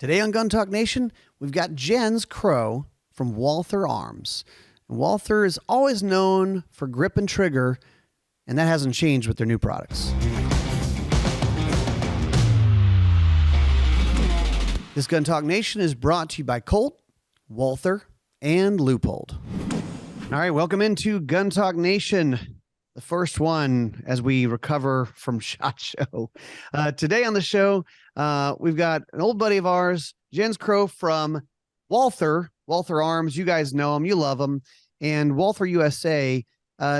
Today on Gun Talk Nation, we've got Jens Krogh from Walther Arms. Walther is always known for grip and trigger, and that hasn't changed with their new products. This Gun Talk Nation is brought to you by Colt, Walther, and Leupold. All right, welcome into Gun Talk Nation, the first one as we recover from SHOT Show. Today on the show, we've got an old buddy of ours, Jens Krogh from Walther Arms. You guys know him, you love him, and Walther USA.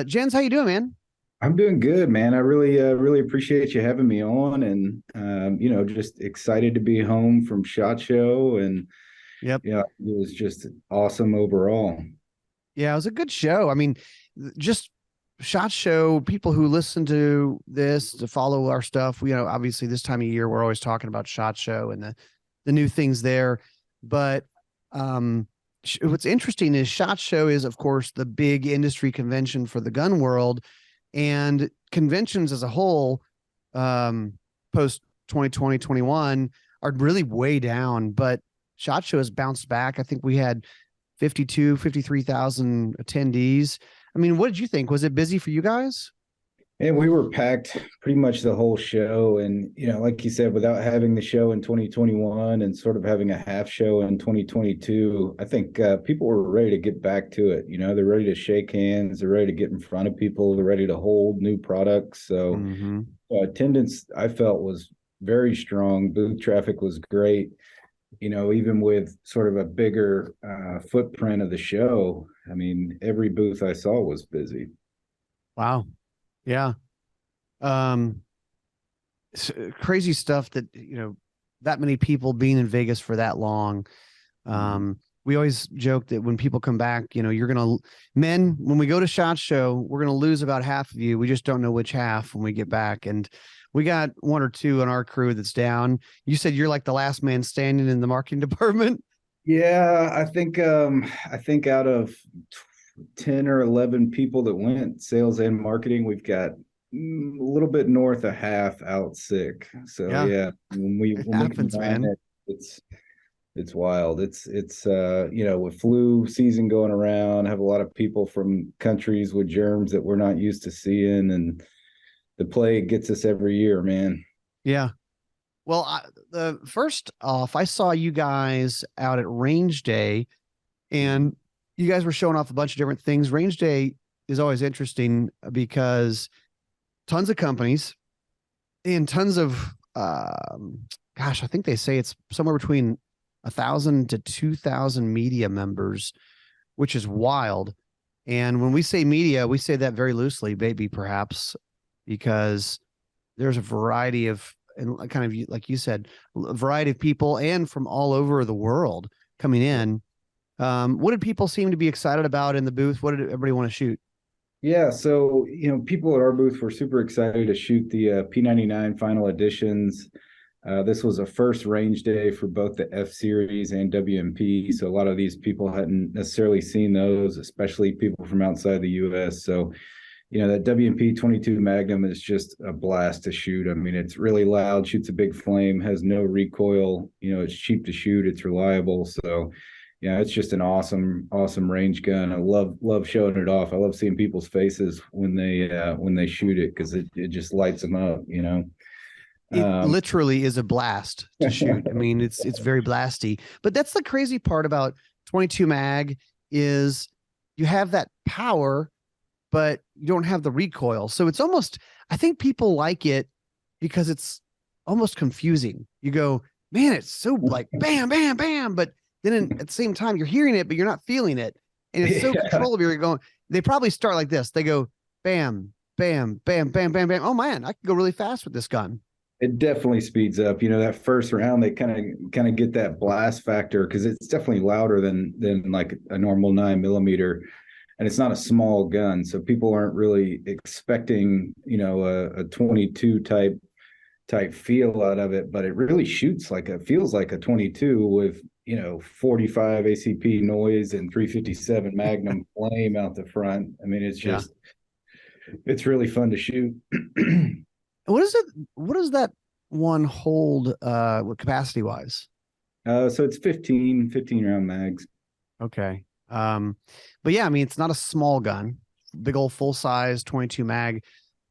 Jens, how you doing, man? I'm doing good, man. I really appreciate you having me on, and just excited to be home from SHOT Show, and Yep. Yeah, it was just awesome overall. Yeah, it was a good show. I mean, just SHOT Show, people who listen to this, to follow our stuff, obviously this time of year, we're always talking about SHOT Show and the new things there. But what's interesting is SHOT Show is, of course, the big industry convention for the gun world, and conventions as a whole, post 2020, 21 are really way down, but SHOT Show has bounced back. I think we had 53,000 attendees. I mean, what did you think? Was it busy for you guys? And we were packed pretty much the whole show. And, like you said, without having the show in 2021 and sort of having a half show in 2022, I think people were ready to get back to it. They're ready to shake hands. They're ready to get in front of people. They're ready to hold new products. So attendance, I felt, was very strong. Booth traffic was great. Even with sort of a bigger footprint of the show, I mean, every booth I saw was busy. Wow. Yeah. Crazy stuff that, that many people being in Vegas for that long. We always joke that when people come back, when we go to SHOT Show, we're going to lose about half of you. We just don't know which half when we get back. And we got one or two on our crew that's down. You said you're like the last man standing in the marketing department. Yeah, I think out of 10 or 11 people that went, sales and marketing, we've got a little bit north of half out sick. So yeah, when we combine it, it's wild. It's with flu season going around, have a lot of people from countries with germs that we're not used to seeing, and the plague gets us every year, man. Yeah. Well, first off, I saw you guys out at Range Day, and you guys were showing off a bunch of different things. Range Day is always interesting because tons of companies and tons of, I think they say it's somewhere between 1,000 to 2,000 media members, which is wild. And when we say media, we say that very loosely, maybe perhaps, because there's a variety of, and kind of like you said, a variety of people and from all over the world coming in. What did people seem to be excited about in the booth? What did everybody want to shoot? Yeah, so people at our booth were super excited to shoot the P99 Final Editions. This was a first range day for both the F-Series and WMP, so a lot of these people hadn't necessarily seen those, especially people from outside the U.S. So that WMP 22 Magnum is just a blast to shoot. I mean, it's really loud, shoots a big flame, has no recoil. It's cheap to shoot, it's reliable. So, it's just an awesome range gun. I love showing it off. I love seeing people's faces when they shoot it, because it just lights them up. It literally is a blast to shoot. I mean, it's very blasty. But that's the crazy part about 22 mag is you have that power, but you don't have the recoil. So it's almost, I think people like it because it's almost confusing. You go, man, it's so like bam, bam, bam. But then at the same time, you're hearing it, but you're not feeling it. And it's so controllable. You're going, they probably start like this. They go, bam, bam, bam, bam, bam, bam. Oh man, I can go really fast with this gun. It definitely speeds up. That first round, they kind of get that blast factor, because it's definitely louder than like a normal 9mm. And it's not a small gun, so people aren't really expecting, a 22 type feel out of it, but it really feels like a 22 with, 45 ACP noise and 357 Magnum flame out the front. I mean, it's just, it's really fun to shoot. What does that one hold capacity wise? So it's 15 round mags. Okay. But yeah, I mean, it's not a small gun, big old full size 22 mag.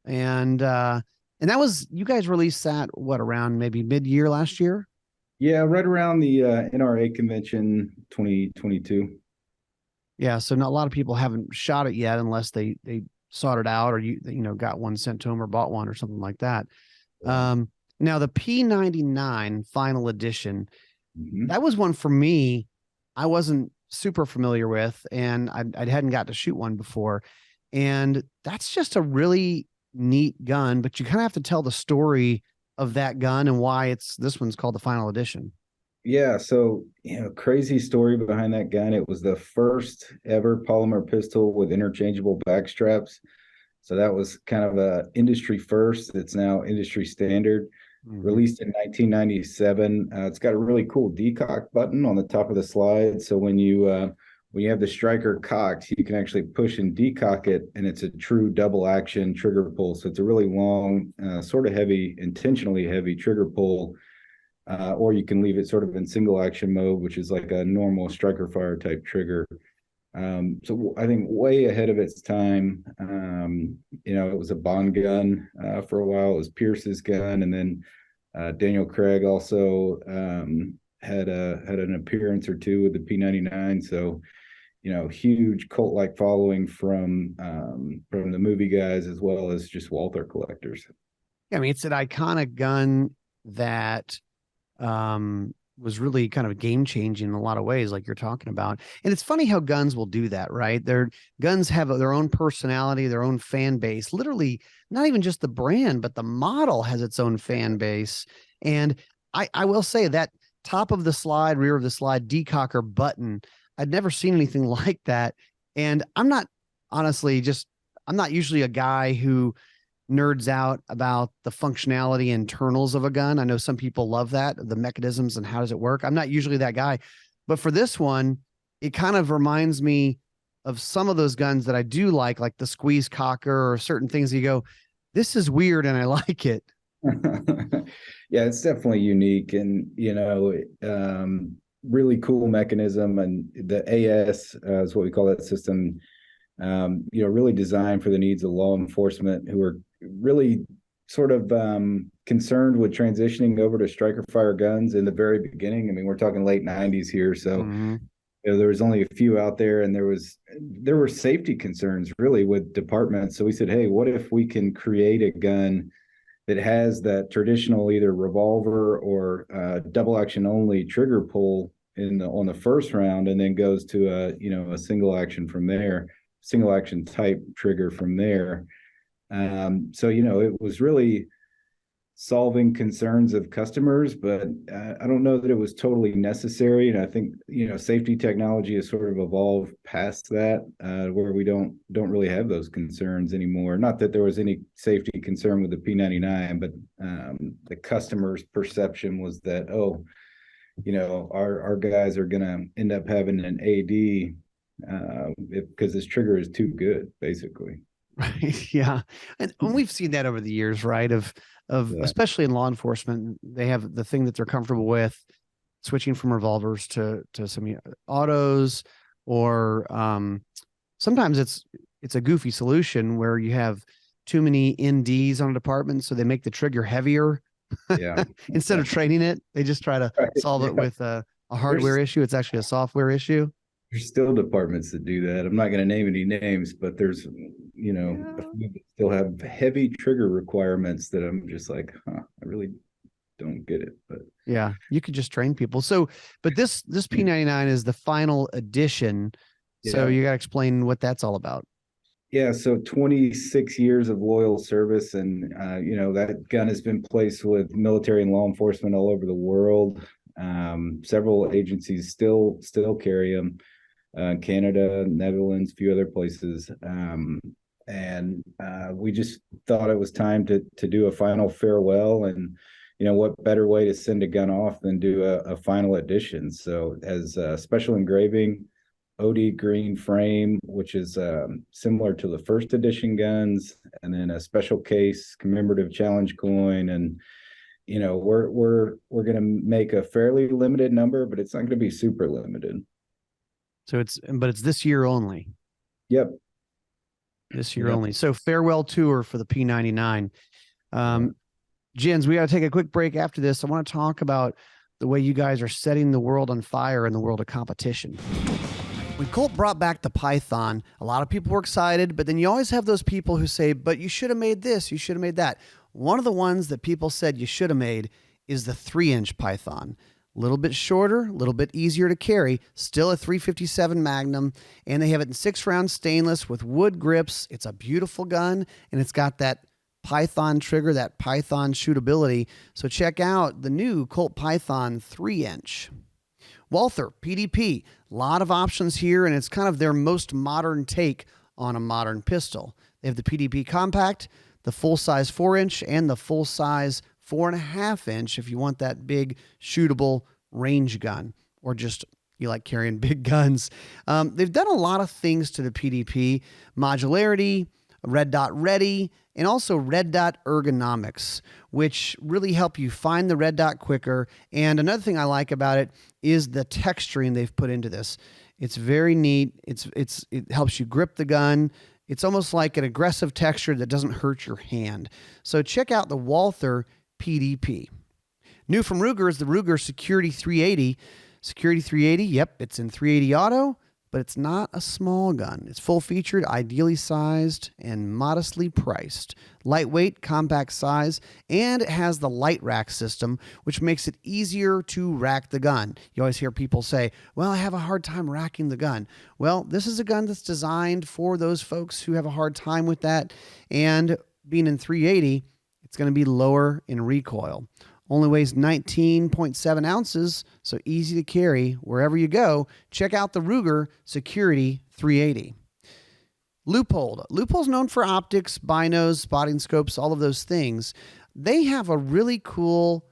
And that was, you guys released that what, around maybe mid-year last year? Yeah, right around the NRA convention 2022. Yeah, so not a lot of people haven't shot it yet unless they sought it out or got one sent to them or bought one or something like that. Um, Now the P99 Final Edition, Mhm. that was one for me I wasn't super familiar with, and I hadn't got to shoot one before. And that's just a really neat gun, but you kind of have to tell the story of that gun and why this one's called the Final Edition. Yeah, so crazy story behind that gun. It was the first ever polymer pistol with interchangeable back straps. So that was kind of a industry first. It's now industry standard. Mm-hmm. Released in 1997. It's got a really cool decock button on the top of the slide. So when you have the striker cocked, you can actually push and decock it, and it's a true double action trigger pull. So it's a really long, sort of heavy, intentionally heavy trigger pull. Or you can leave it sort of in single action mode, which is like a normal striker fire type trigger. So I think way ahead of its time. It was a Bond gun for a while. It was Pierce's gun, and then Daniel Craig also had an appearance or two with the P99. So huge cult-like following from the movie guys as well as just Walther collectors. Yeah, I mean, it's an iconic gun that was really kind of game changing in a lot of ways, like you're talking about. And it's funny how guns will do that, right? Their guns have their own personality, their own fan base. Literally, not even just the brand, but the model has its own fan base. And I will say that top of the slide, rear of the slide, decocker button, I'd never seen anything like that. And I'm not I'm not usually a guy who nerds out about the functionality internals of a gun. I know some people love that, the mechanisms and how does it work. I'm not usually that guy, but for this one, it kind of reminds me of some of those guns that I do like the squeeze cocker or certain things you go, this is weird and I like it. Yeah, it's definitely unique, and really cool mechanism. And the AS is what we call that system. Really designed for the needs of law enforcement who are really sort of concerned with transitioning over to striker fire guns in the very beginning. I mean, we're talking late 90s here, so Mm-hmm. there was only a few out there, and there were safety concerns really with departments. So we said, hey, what if we can create a gun that has that traditional either revolver or double action only trigger pull on the first round, and then goes to a single action from there, single action type trigger from there. So it was really solving concerns of customers, but I don't know that it was totally necessary. And I think safety technology has sort of evolved past that, where we don't really have those concerns anymore. Not that there was any safety concern with the P99, but the customer's perception was that our guys are going to end up having an AD because this trigger is too good, basically. Right. Yeah. And we've seen that over the years, right? Of Yeah. especially in law enforcement, they have the thing that they're comfortable with, switching from revolvers to some autos, or sometimes it's a goofy solution where you have too many NDs on a department, so they make the trigger heavier. Yeah. Instead of training it, they just try to Right. solve it Yeah. with a hardware issue. It's actually a software issue. There's still departments that do that. I'm not going to name any names, but there's, a few that still have heavy trigger requirements that I'm just like, I really don't get it. But Yeah, you could just train people. So, but this P99 is the final edition. So yeah. you got to explain what that's all about. Yeah, so 26 years of loyal service, and that gun has been placed with military and law enforcement all over the world. Several agencies still carry them. Canada, Netherlands, a few other places. And we just thought it was time to do a final farewell. And, what better way to send a gun off than do a final edition? So as a special engraving, OD green frame, which is similar to the first edition guns, and then a special case, commemorative challenge coin, and you know, we're going to make a fairly limited number, but it's not going to be super limited. So it's this year only. Yep. This year only. So farewell tour for the P99. Jens, we got to take a quick break after this. I want to talk about the way you guys are setting the world on fire in the world of competition. When Colt brought back the Python, a lot of people were excited, but then you always have those people who say, but you should have made this, you should have made that. One of the ones that people said you should have made is the 3-inch Python. A little bit shorter, a little bit easier to carry, still a 357 Magnum, and they have it in 6-round stainless with wood grips. It's a beautiful gun, and it's got that Python trigger, that Python shootability. So check out the new Colt Python 3-inch. Walther PDP, a lot of options here, and it's kind of their most modern take on a modern pistol. They have the PDP Compact, the full-size 4-inch, and the full-size 4.5-inch if you want that big shootable range gun, or just you like carrying big guns. They've done a lot of things to the PDP: modularity, red dot ready, and also red dot ergonomics, which really help you find the red dot quicker. And another thing I like about it is the texturing they've put into this. It's very neat. It helps you grip the gun. It's almost like an aggressive texture that doesn't hurt your hand. So check out the Walther PDP. New from Ruger is the Ruger Security 380. Security 380, yep, it's in 380 auto, but it's not a small gun. It's full-featured, ideally sized, and modestly priced. Lightweight, compact size, and it has the light rack system, which makes it easier to rack the gun. You always hear people say, well, I have a hard time racking the gun. Well, this is a gun that's designed for those folks who have a hard time with that, and being in 380, it's going to be lower in recoil. Only weighs 19.7 ounces, so easy to carry wherever you go. Check out the Ruger Security 380. Leupold. Leupold's known for optics, binos, spotting scopes, all of those things. They have a really cool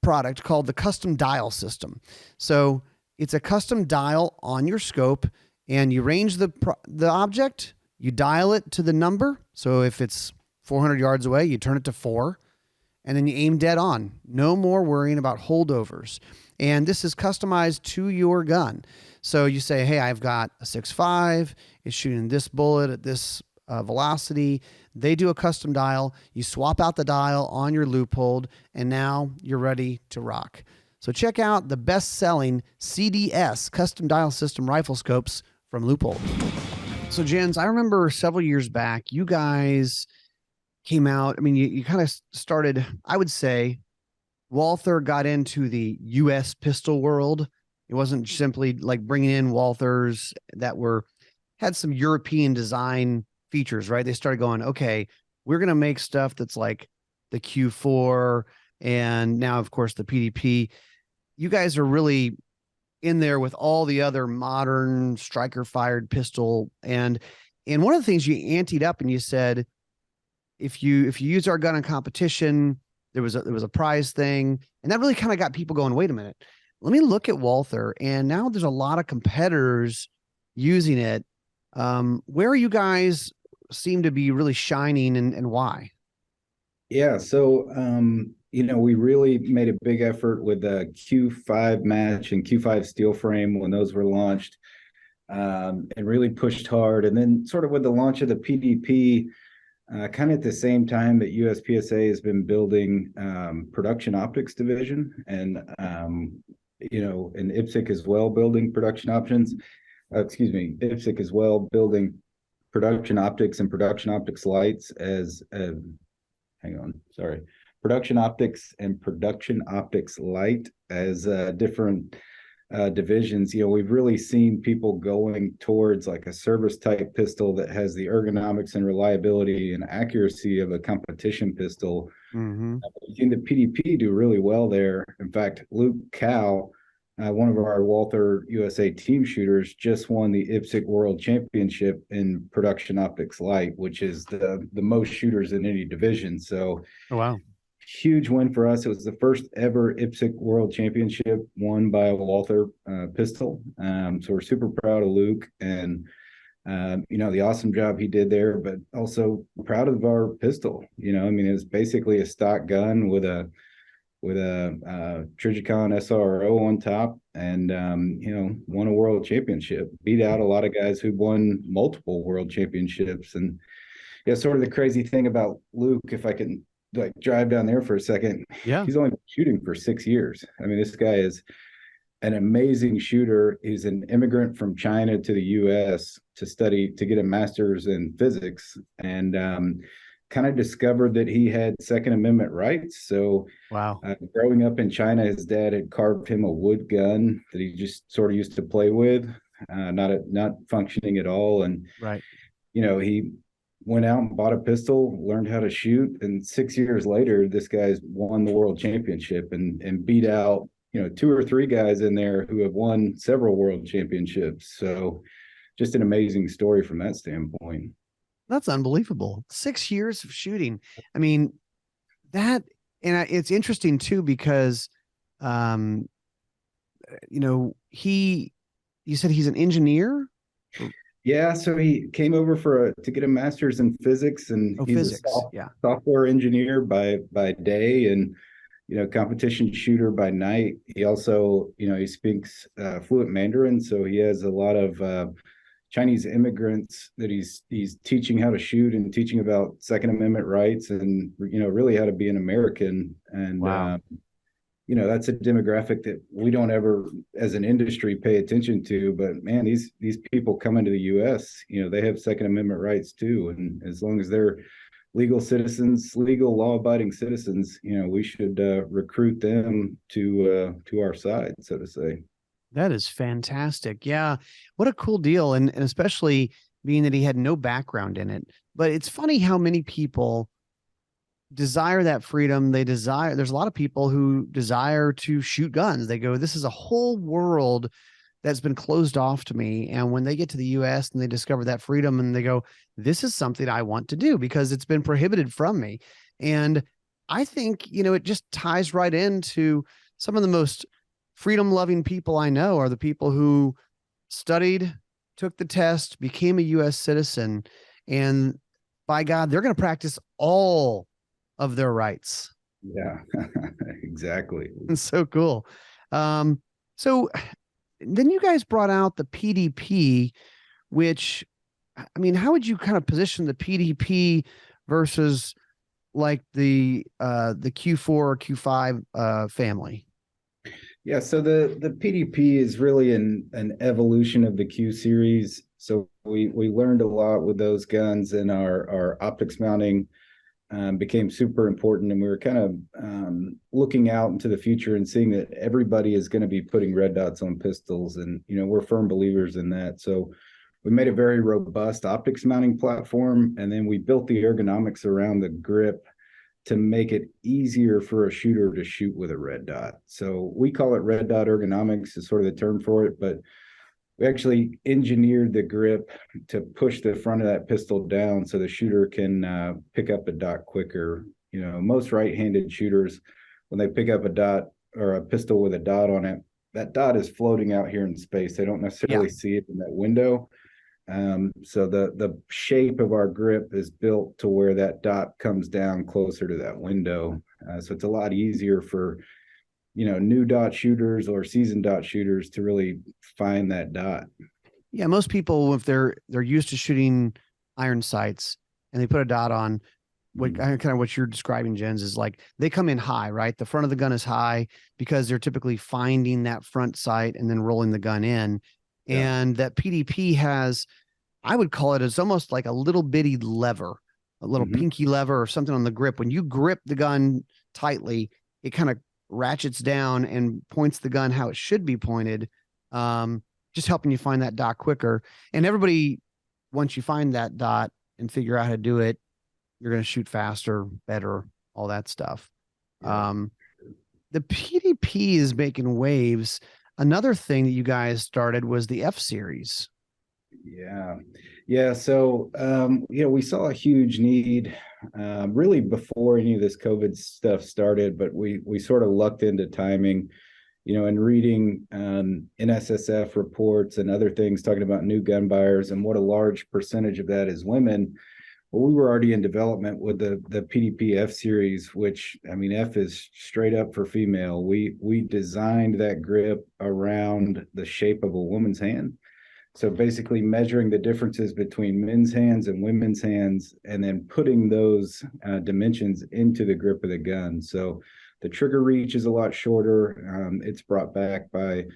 product called the custom dial system. So it's a custom dial on your scope, and you range the object, you dial it to the number. So if it's 400 yards away, you turn it to 4. And then you aim dead on. No more worrying about holdovers. And this is customized to your gun. So you say, hey, I've got a 6.5. It's shooting this bullet at this velocity. They do a custom dial. You swap out the dial on your Leupold, and now you're ready to rock. So check out the best-selling CDS, custom dial system rifle scopes from Leupold. So, Jens, I remember several years back, you guys came out. I mean, you kind of started, I would say, Walther got into the U.S. pistol world. It wasn't simply like bringing in Walthers that had some European design features, right? They started going, okay, we're going to make stuff that's like the Q4, and now, of course, the PDP. You guys are really in there with all the other modern striker-fired pistol. And one of the things you anteed up and you said, if you use our gun in competition, there was a prize thing, and that really kind of got people going, wait a minute, let me look at Walther. And now there's a lot of competitors using it. Where you guys seem to be really shining, and why? Yeah, so we really made a big effort with the Q5 match and Q5 steel frame when those were launched, and really pushed hard. And then sort of with the launch of the PDP, kind of at the same time that USPSA has been building production optics division, and and IPSC as well building production options. IPSC as well building production optics and production optics lights as production optics and production optics light as different divisions. We've really seen people going towards like a service type pistol that has the ergonomics and reliability and accuracy of a competition pistol. Mm-hmm. We've seen the PDP do really well there. In fact, Luke Cow, one of our Walther USA team shooters, just won the IPSC World Championship in production optics light, which is the most shooters in any division. So, oh, wow. Huge win for us. It was the first ever IPSC World Championship won by a Walther pistol. So we're super proud of Luke, and The awesome job he did there, but also proud of our pistol. I mean, it's basically a stock gun with a Trijicon SRO on top, and won a world championship, beat out a lot of guys who won multiple world championships. And yeah, sort of the crazy thing about Luke, if I can like drive down there for a second, Yeah. he's only been shooting for 6 years. I mean, this guy is an amazing shooter. He's an immigrant from China to the US to get a master's in physics, and kind of discovered that he had Second Amendment rights. So Wow. Growing up in China, his dad had carved him a wood gun that he just sort of used to play with, not functioning at all. And Right. he went out and bought a pistol, learned how to shoot, and 6 years later, this guy's won the world championship and beat out 2 or 3 guys in there who have won several world championships. So just an amazing story from that standpoint. That's unbelievable. 6 years of shooting. I mean, it's interesting too, because, you said he's an engineer. Yeah, so he came over to get a master's in physics, and he's physics. a software engineer by day, and competition shooter by night. He also, he speaks fluent Mandarin, so he has a lot of Chinese immigrants that he's teaching how to shoot and teaching about Second Amendment rights, and really how to be an American. And wow. That's a demographic that we don't ever, as an industry, pay attention to. But man, these people come into the U.S., they have Second Amendment rights too, and as long as they're legal citizens, legal law-abiding citizens, we should recruit them to our side, so to say. That is fantastic. Yeah. What a cool deal. And especially being that he had no background in it. But it's funny how many people desire that freedom. There's a lot of people who desire to shoot guns. They go, this is a whole world that's been closed off to me. And when they get to the US and they discover that freedom, and they go, this is something I want to do because it's been prohibited from me. And I think, it just ties right into some of the most freedom loving people I know are the people who studied, took the test, became a US citizen, and by God, they're going to practice all of their rights. Yeah, exactly. It's so cool. So then you guys brought out the PDP, which, I mean, how would you kind of position the PDP versus like the Q4 or Q5 family? Yeah, so the PDP is really an evolution of the Q series. So we learned a lot with those guns, and our optics mounting became super important, and we were kind of looking out into the future and seeing that everybody is going to be putting red dots on pistols, and we're firm believers in that. So we made a very robust optics mounting platform, and then we built the ergonomics around the grip to make it easier for a shooter to shoot with a red dot. So we call it red dot ergonomics is sort of the term for it, but we actually engineered the grip to push the front of that pistol down so the shooter can pick up a dot quicker. Most right-handed shooters, when they pick up a dot or a pistol with a dot on it, that dot is floating out here in space. They don't necessarily see it in that window. So the shape of our grip is built to where that dot comes down closer to that window. So it's a lot easier for new dot shooters or seasoned dot shooters to really find that dot. Yeah, most people, if they're used to shooting iron sights and they put a dot on, what kind of what you're describing, Jens, is like they come in high, right? The front of the gun is high because they're typically finding that front sight and then rolling the gun in. Yeah. And that PDP has, I would call it, it's almost like a little bitty lever, a little pinky lever or something on the grip. When you grip the gun tightly, it kind of ratchets down and points the gun how it should be pointed, just helping you find that dot quicker. And everybody, once you find that dot and figure out how to do it, you're going to shoot faster, better, all that stuff. Yeah. The PDP is making waves. Another thing that you guys started was the F-Series. Yeah. So, we saw a huge need really before any of this COVID stuff started, but we sort of lucked into timing. and reading NSSF reports and other things talking about new gun buyers and what a large percentage of that is women. Well, we were already in development with the PDP F-Series, which, I mean, F is straight up for female. We designed that grip around the shape of a woman's hand. So basically measuring the differences between men's hands and women's hands, and then putting those dimensions into the grip of the gun. So the trigger reach is a lot shorter. It's brought back by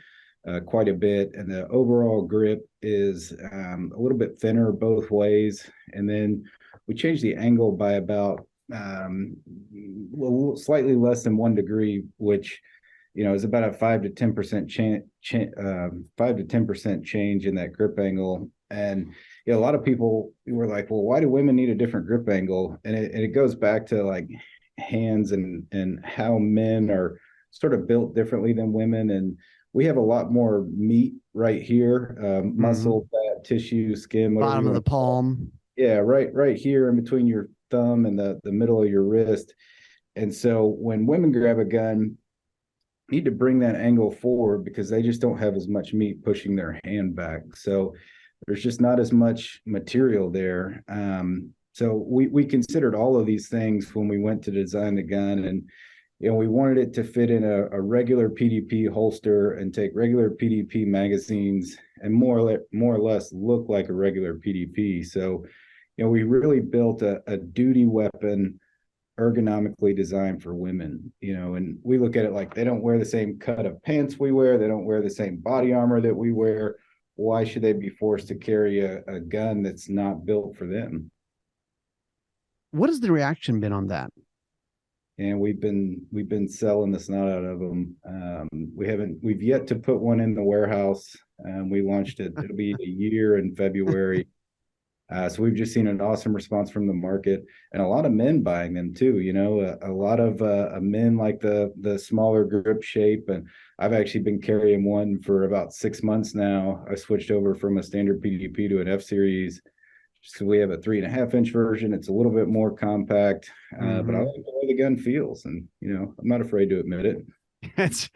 quite a bit, and the overall grip is a little bit thinner both ways. And then we changed the angle by about slightly less than 1 degree, which is about a 5 to 10% 5 to 10% change in that grip angle. And a lot of people were like, well, why do women need a different grip angle? And it goes back to like hands and how men are sort of built differently than women. And we have a lot more meat right here, muscle, fat, tissue, skin, bottom of the palm. Yeah, right here in between your thumb and the middle of your wrist. And so when women grab a gun, need to bring that angle forward because they just don't have as much meat pushing their hand back. So there's just not as much material there. So we considered all of these things when we went to design the gun, and we wanted it to fit in a regular PDP holster and take regular PDP magazines and more or less look like a regular PDP. So we really built a duty weapon ergonomically designed for women, and we look at it like they don't wear the same cut of pants we wear. They don't wear the same body armor that we wear. Why should they be forced to carry a gun that's not built for them? What has the reaction been on that? And we've been selling the snot out of them. We've yet to put one in the warehouse. We launched it. It'll be a year in February. So we've just seen an awesome response from the market, and a lot of men buying them too. A lot of men like the smaller grip shape, and I've actually been carrying one for about 6 months now. I switched over from a standard PDP to an F-Series. So we have a 3.5-inch version. It's a little bit more compact, but I like the way the gun feels, and I'm not afraid to admit it. It's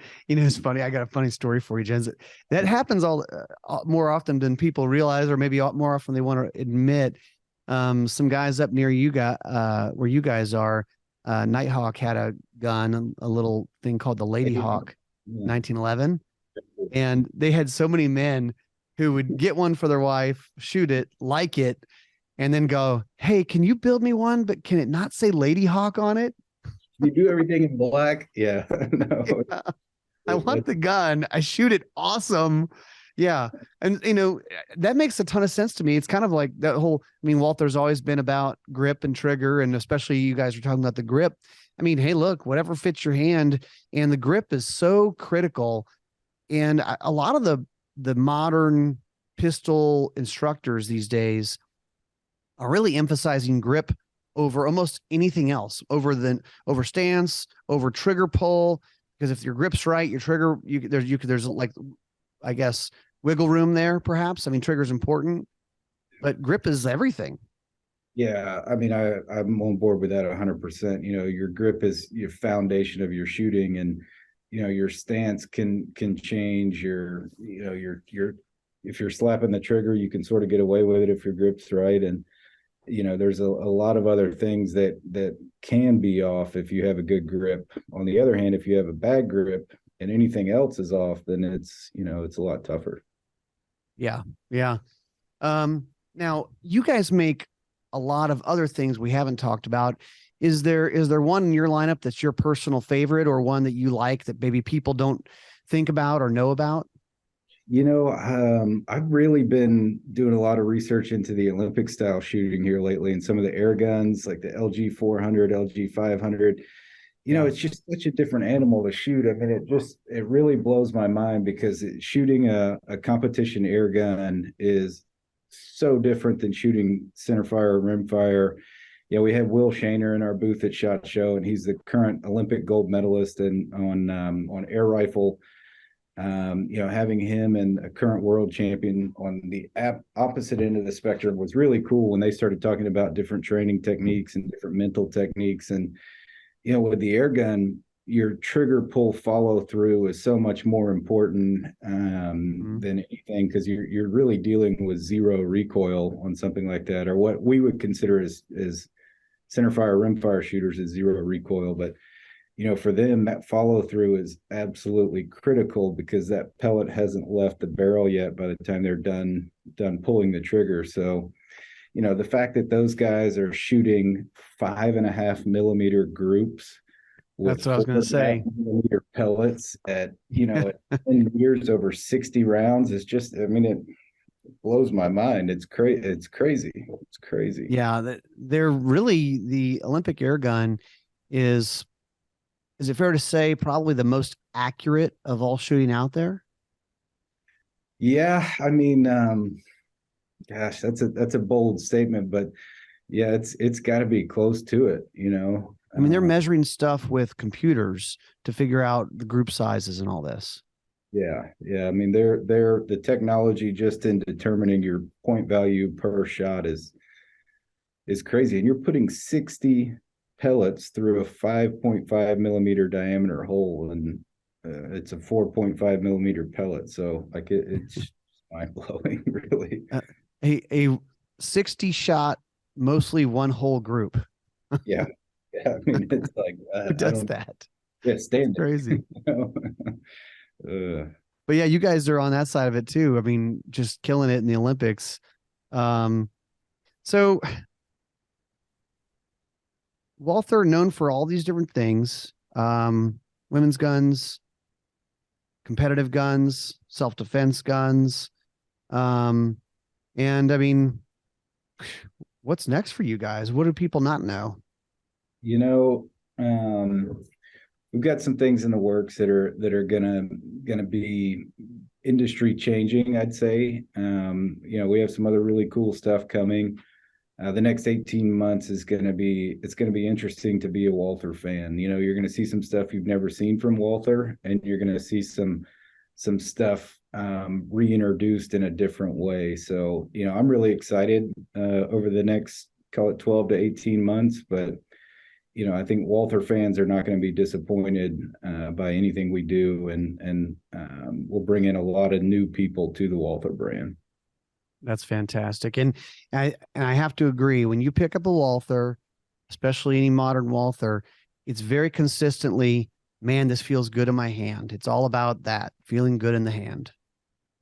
funny. I got a funny story for you, Jens. That happens more often than people realize, or maybe more often they want to admit. Some guys up near you where you guys are, Nighthawk had a gun, a little thing called the Ladyhawk 1911, and they had so many men who would get one for their wife, shoot it, like it, and then go, "Hey, can you build me one? But can it not say Ladyhawk on it? You do everything in black." Yeah. No. Yeah. I want the gun. I shoot it awesome. Yeah. And that makes a ton of sense to me. It's kind of like that whole, Walther's always been about grip and trigger, and especially you guys are talking about the grip. Hey, look, whatever fits your hand, and the grip is so critical. And a lot of the modern pistol instructors these days are really emphasizing grip over almost anything else, over stance, over trigger pull, because if your grip's right, your trigger, there's like, I guess, wiggle room there, perhaps. Trigger's important, but grip is everything. Yeah, I'm on board with that 100%. Your grip is your foundation of your shooting, and your stance can change. If you're slapping the trigger, you can sort of get away with it if your grip's right, and there's a lot of other things that can be off if you have a good grip. On the other hand, if you have a bad grip and anything else is off, then it's a lot tougher. Yeah. Now you guys make a lot of other things we haven't talked about. Is there one in your lineup that's your personal favorite, or one that you like that maybe people don't think about or know about? I've really been doing a lot of research into the Olympic style shooting here lately, and some of the air guns like the LG400, LG500. It's just such a different animal to shoot. It really blows my mind, because shooting a competition air gun is so different than shooting center fire or rim fire. We have Will Shaner in our booth at SHOT Show, and he's the current Olympic gold medalist on air rifle. Having him and a current world champion on the opposite end of the spectrum was really cool when they started talking about different training techniques and different mental techniques. And with the air gun, your trigger pull follow through is so much more important than anything, because you're really dealing with zero recoil on something like that, or what we would consider as center fire rimfire shooters is zero recoil. But for them, that follow through is absolutely critical, because that pellet hasn't left the barrel yet by the time they're done pulling the trigger. So the fact that those guys are shooting 5.5 millimeter groups with that's what I was going to say, millimeter pellets at 10 meters over 60 rounds is just, it blows my mind. It's crazy. Yeah, they're really, the Olympic air gun is it fair to say probably the most accurate of all shooting out there? Yeah, gosh, that's a bold statement, but yeah, it's got to be close to it. They're measuring stuff with computers to figure out the group sizes and all this. Yeah. They're the technology just in determining your point value per shot is crazy, and you're putting 60 pellets through a 5.5 millimeter diameter hole, and it's a 4.5 millimeter pellet. So it's mind blowing, really. A 60 shot, mostly one whole group. Yeah. It's like who does that? Yeah, stand crazy. But yeah, you guys are on that side of it too. Just killing it in the Olympics. So Walther, known for all these different things, women's guns, competitive guns, self-defense guns. And what's next for you guys? What do people not know? We've got some things in the works that are gonna be industry changing, I'd say. We have some other really cool stuff coming. The next 18 months it's gonna be interesting to be a Walther fan. You're gonna see some stuff you've never seen from Walther, and you're gonna see some stuff reintroduced in a different way. So I'm really excited over the next, call it 12 to 18 months. But I think Walther fans are not going to be disappointed by anything we do, and we'll bring in a lot of new people to the Walther brand. That's fantastic. And I have to agree, when you pick up a Walther, especially any modern Walther, it's very consistently, man, this feels good in my hand. It's all about that, feeling good in the hand.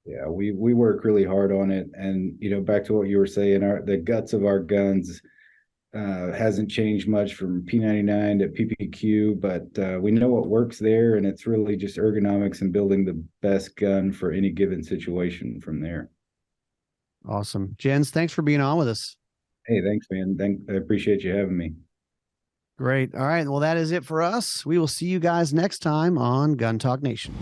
Yeah, we work really hard on it. And, back to what you were saying, the guts of our guns hasn't changed much from P99 to PPQ, but we know what works there, and it's really just ergonomics and building the best gun for any given situation from there. Awesome. Jens, thanks for being on with us. Hey, thanks, man. I appreciate you having me. Great. All right. Well, that is it for us. We will see you guys next time on Gun Talk Nation.